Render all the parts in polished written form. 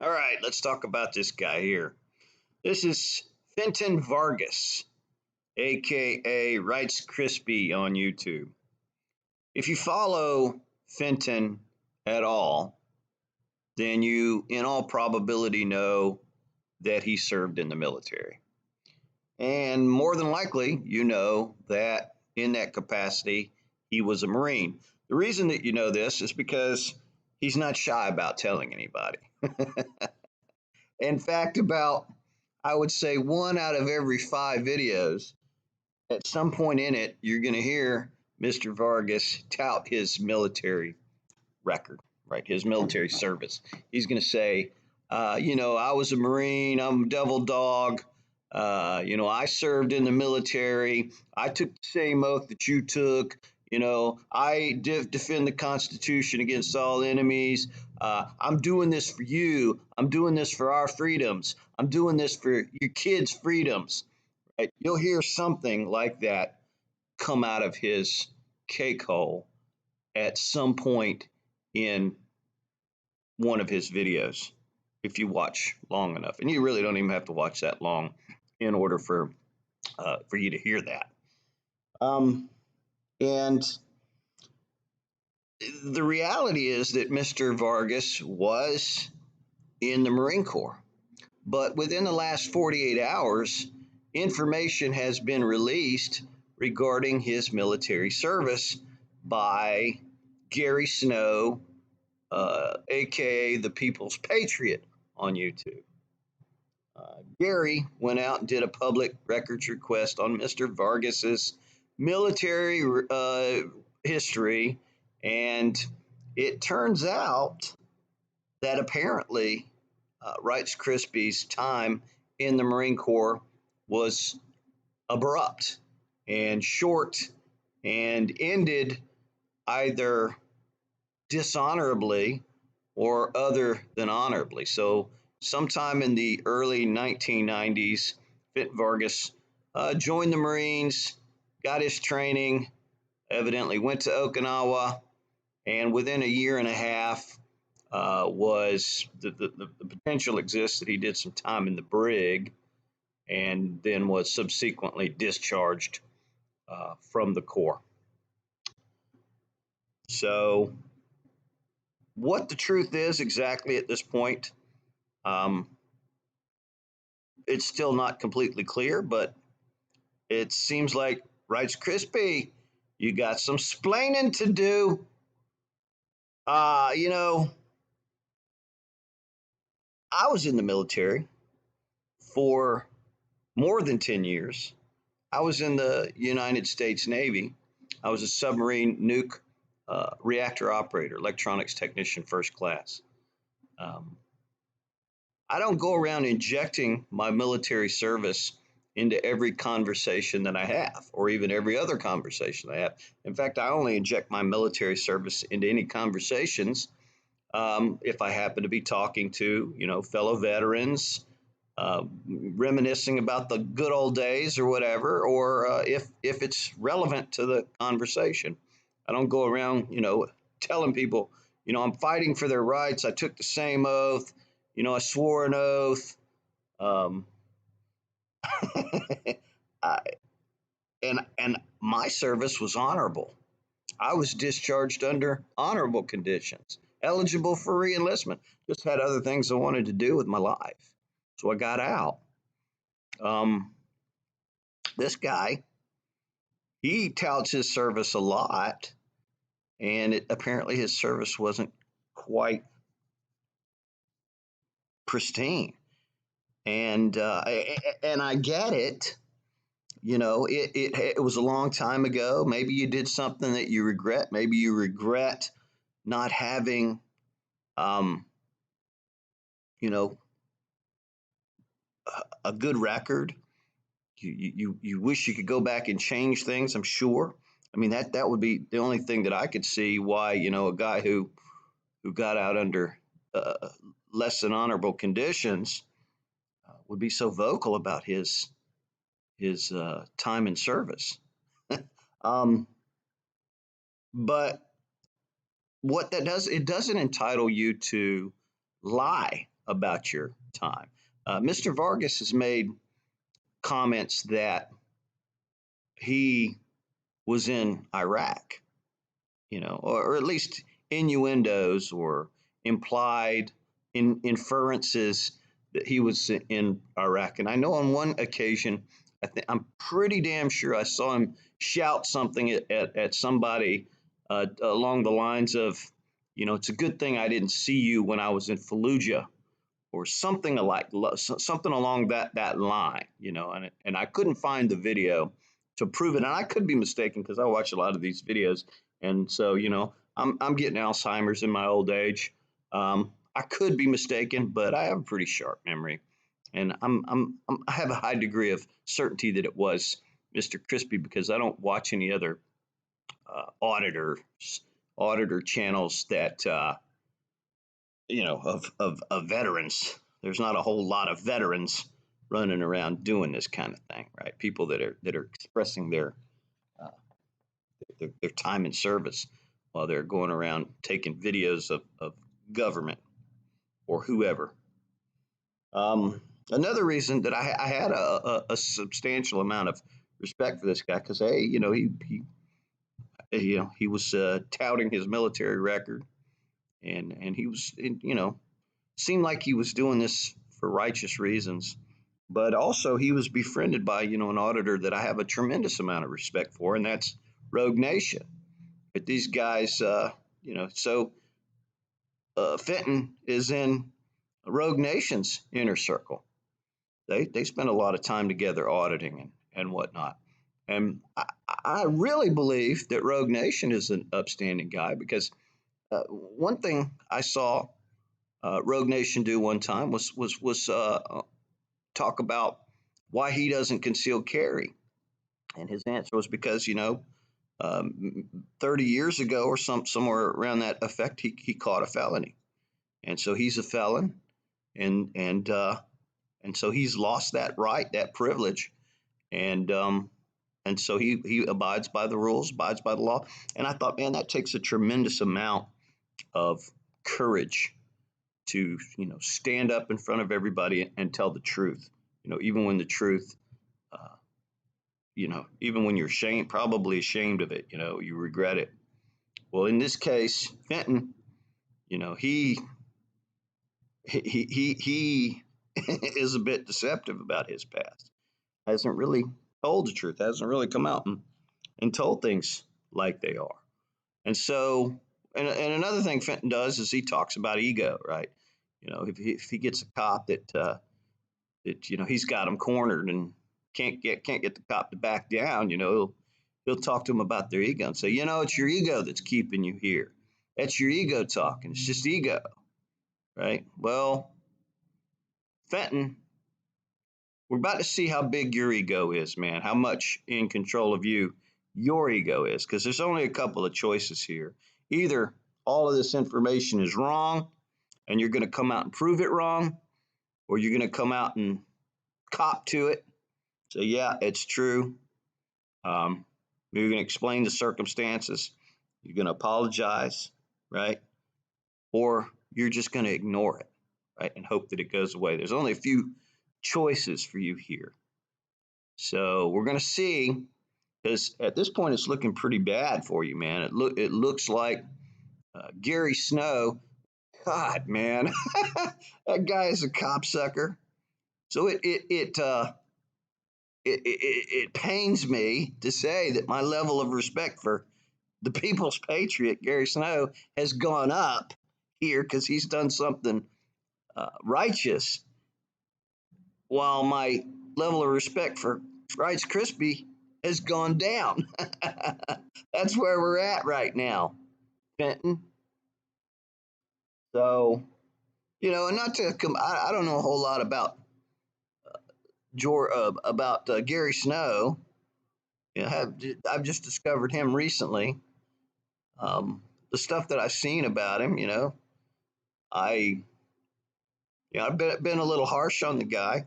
All right, let's talk about this guy here. This is Fintan Vargas, a.k.a. Rice Crispy on YouTube. If you follow Fintan at all, then you, in all probability, know that he served in the military. And more than likely, you know that in that capacity, he was a Marine. The reason that you know this is because he's not shy about telling anybody. In fact, about, I would say, one out of every five videos, at some point in it, you're going to hear Mr. Vargas tout his military record, right? His military service. He's going to say, I was a Marine, I'm a devil dog. I served in the military. I took the same oath that you took. I defend the Constitution against all enemies. I'm doing this for you. I'm doing this for our freedoms. I'm doing this for your kids' freedoms. Right? You'll hear something like that come out of his cake hole at some point in one of his videos if you watch long enough. And you really don't even have to watch that long in order for you to hear that. And the reality is that Mr. Vargas was in the Marine Corps. But within the last 48 hours, information has been released regarding his military service by Gary Snow, a.k.a. the People's Patriot on YouTube. Gary went out and did a public records request on Mr. Vargas's military history, and it turns out that apparently Rice Krispie's time in the Marine Corps was abrupt and short and ended either dishonorably or other than honorably. So, sometime in the early 1990s, Fit Vargas joined the Marines, got his training, evidently went to Okinawa, and within a year and a half, was the potential exists that he did some time in the brig and then was subsequently discharged from the Corps. So, what the truth is exactly at this point, um, it's still not completely clear, but it seems like Rice Krispie, you got some splaining to do. Uh, you know, I was in the military for more than 10 years. I was in the United States Navy. I was a submarine nuke reactor operator, electronics technician first class. Um, I don't go around injecting my military service into every conversation that I have, or even every other conversation I have. In fact, I only inject my military service into any conversations if I happen to be talking to, fellow veterans, reminiscing about the good old days or whatever, or if it's relevant to the conversation. I don't go around, telling people, I'm fighting for their rights. I took the same oath. I swore an oath. Um, I, and my service was honorable. I was discharged under honorable conditions, eligible for reenlistment. Just had other things I wanted to do with my life, so I got out. Um, this guy, he touts his service a lot, and apparently his service wasn't quite pristine. And I get it. It was a long time ago. Maybe you did something that you regret. Maybe you regret not having, um, you know, a good record. You wish you could go back and change things. I'm sure. I mean that would be the only thing that I could see why a guy who got out under less than honorable conditions would be so vocal about his time in service. um, but what that does, it doesn't entitle you to lie about your time. Mr. Vargas has made comments that he was in Iraq, or at least innuendos or implied inferences that he was in Iraq. And I know on one occasion, I'm pretty damn sure I saw him shout something at somebody along the lines of, it's a good thing I didn't see you when I was in Fallujah, or something like something along that line, and I couldn't find the video to prove it, and I could be mistaken because I watch a lot of these videos, and so I'm getting Alzheimer's in my old age. I could be mistaken, but I have a pretty sharp memory, and I have a high degree of certainty that it was Mr. Crispy because I don't watch any other auditor channels that of veterans. There's not a whole lot of veterans running around doing this kind of thing, right? People that are expressing uh, their time in service while they're going around taking videos of government or whoever. Another reason that I had a substantial amount of respect for this guy because hey, he was touting his military record, and he was seemed like he was doing this for righteous reasons. But also, he was befriended by, an auditor that I have a tremendous amount of respect for, and that's Rogue Nation. But these guys, so Fenton is in Rogue Nation's inner circle. They spend a lot of time together auditing and whatnot. And I really believe that Rogue Nation is an upstanding guy because one thing I saw Rogue Nation do one time was talk about why he doesn't conceal carry, and his answer was because 30 years ago or somewhere around that effect, he caught a felony, and so he's a felon, and so he's lost that right, that privilege, and and so he abides by the rules, abides by the law, and I thought, man, that takes a tremendous amount of courage to stand up in front of everybody and tell the truth, even when the truth uh, even when you're ashamed, probably ashamed of it, you regret it. Well, in this case, Fenton, he he is a bit deceptive about his past. Hasn't really told the truth. Hasn't really come out and told things like they are. And so, and another thing Fenton does is he talks about ego, right? If he gets a cop that he's got him cornered and can't get the cop to back down, he'll talk to him about their ego and say, it's your ego that's keeping you here. That's your ego talking. It's just ego, right? Well, Fenton, we're about to see how big your ego is, man. How much in control of you your ego is, because there's only a couple of choices here. Either all of this information is wrong, and you're going to come out and prove it wrong, or you're going to come out and cop to it. So yeah, it's true. You're going to explain the circumstances. You're going to apologize, right? Or you're just going to ignore it, right? And hope that it goes away. There's only a few choices for you here. So we're going to see, because at this point it's looking pretty bad for you, man. It looks like Gary Snow. God, man, that guy is a copsucker. So it pains me to say that my level of respect for the people's patriot, Gary Snow, has gone up here because he's done something righteous, while my level of respect for Rice Krispie has gone down. That's where we're at right now, Fenton. So, and not to come, I don't know a whole lot about Gary Snow. I've just discovered him recently. The stuff that I've seen about him, I I've been a little harsh on the guy,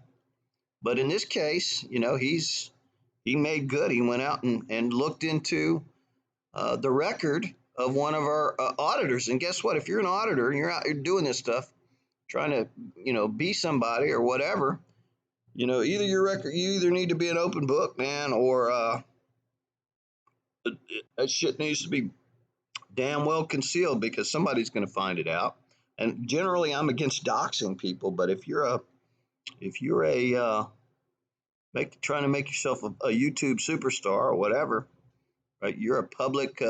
but in this case, he made good. He went out and looked into the record of one of our auditors, and guess what? If you're an auditor and you're out here doing this stuff, trying to, be somebody or whatever, either your record, you either need to be an open book, man, or that shit needs to be damn well concealed because somebody's going to find it out. And generally, I'm against doxing people, but if you're a trying to make yourself a YouTube superstar or whatever, right? You're a public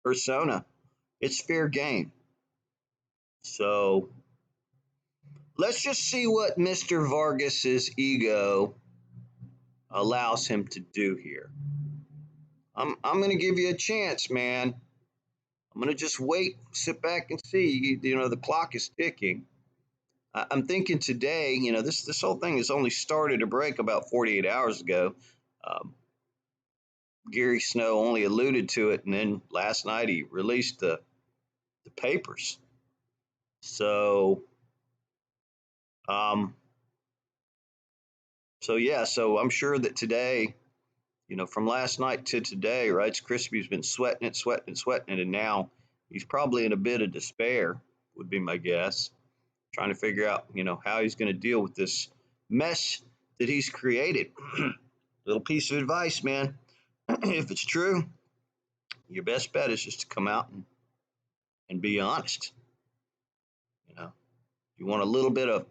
persona. It's fair game. So let's just see what Mr. Vargas's ego allows him to do here. I'm going to give you a chance, man. I'm going to just wait, sit back and see. The clock is ticking. I'm thinking today, this whole thing has only started to break about 48 hours ago. Um, Gary Snow only alluded to it, and then last night he released the papers. So, so I'm sure that today, from last night to today, right? Crispy's been sweating it, and now he's probably in a bit of despair, would be my guess, trying to figure out, how he's going to deal with this mess that he's created. Little piece of advice, man. If it's true, your best bet is just to come out and be honest. You want a little bit of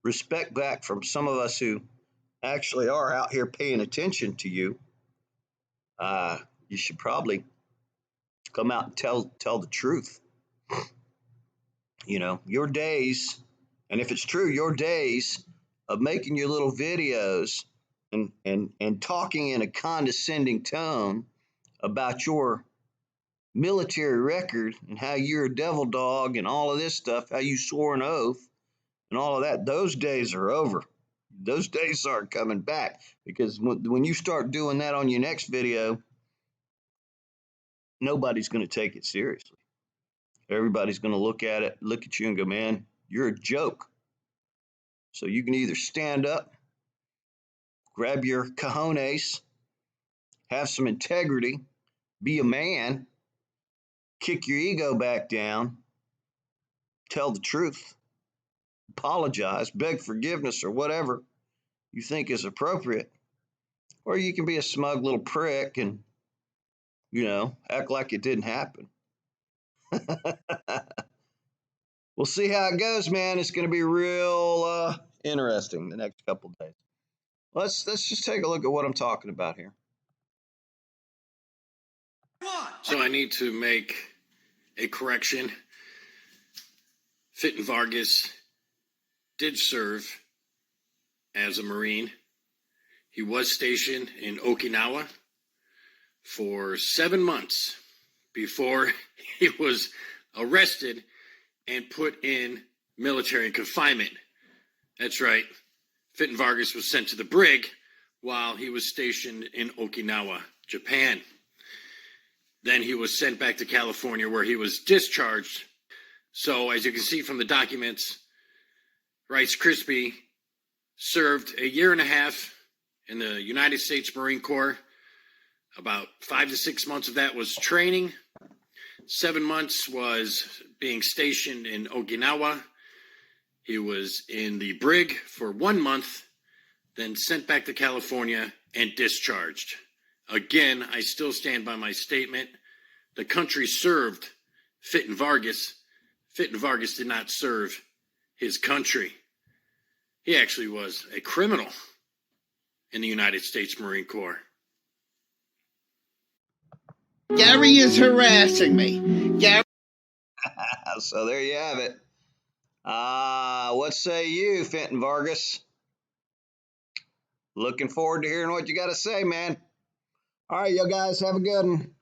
respect back from some of us who actually are out here paying attention to you. You should probably come out and tell the truth. Your days, and if it's true, your days of making your little videos and talking in a condescending tone about your military record and how you're a devil dog and all of this stuff, how you swore an oath and all of that, those days are over. Those days aren't coming back, because when you start doing that on your next video, nobody's going to take it seriously. Everybody's going to look at you and go, man, you're a joke. So you can either stand up, grab your cojones, have some integrity, be a man, kick your ego back down, tell the truth, apologize, beg forgiveness, or whatever you think is appropriate. Or you can be a smug little prick and, act like it didn't happen. We'll see how it goes, man. It's going to be real interesting the next couple of days. Let's just take a look at what I'm talking about here. So I need to make a correction. Fintan Vargas did serve as a Marine. He was stationed in Okinawa for 7 months before he was arrested and put in military confinement. That's right. Fintan Vargas was sent to the brig while he was stationed in Okinawa, Japan. Then he was sent back to California, where he was discharged. So as you can see from the documents, Rice Krispie served 1.5 years in the United States Marine Corps. About 5 to 6 months of that was training. 7 months was being stationed in Okinawa. He was in the brig for 1 month, then sent back to California and discharged. Again, I still stand by my statement. The country served Fintan Vargas. Fintan Vargas did not serve his country. He actually was a criminal in the United States Marine Corps. Gary is harassing me. Gary. So there you have it. What say you, Fintan Vargas? Looking forward to hearing what you got to say, man. All right, you guys have a good one.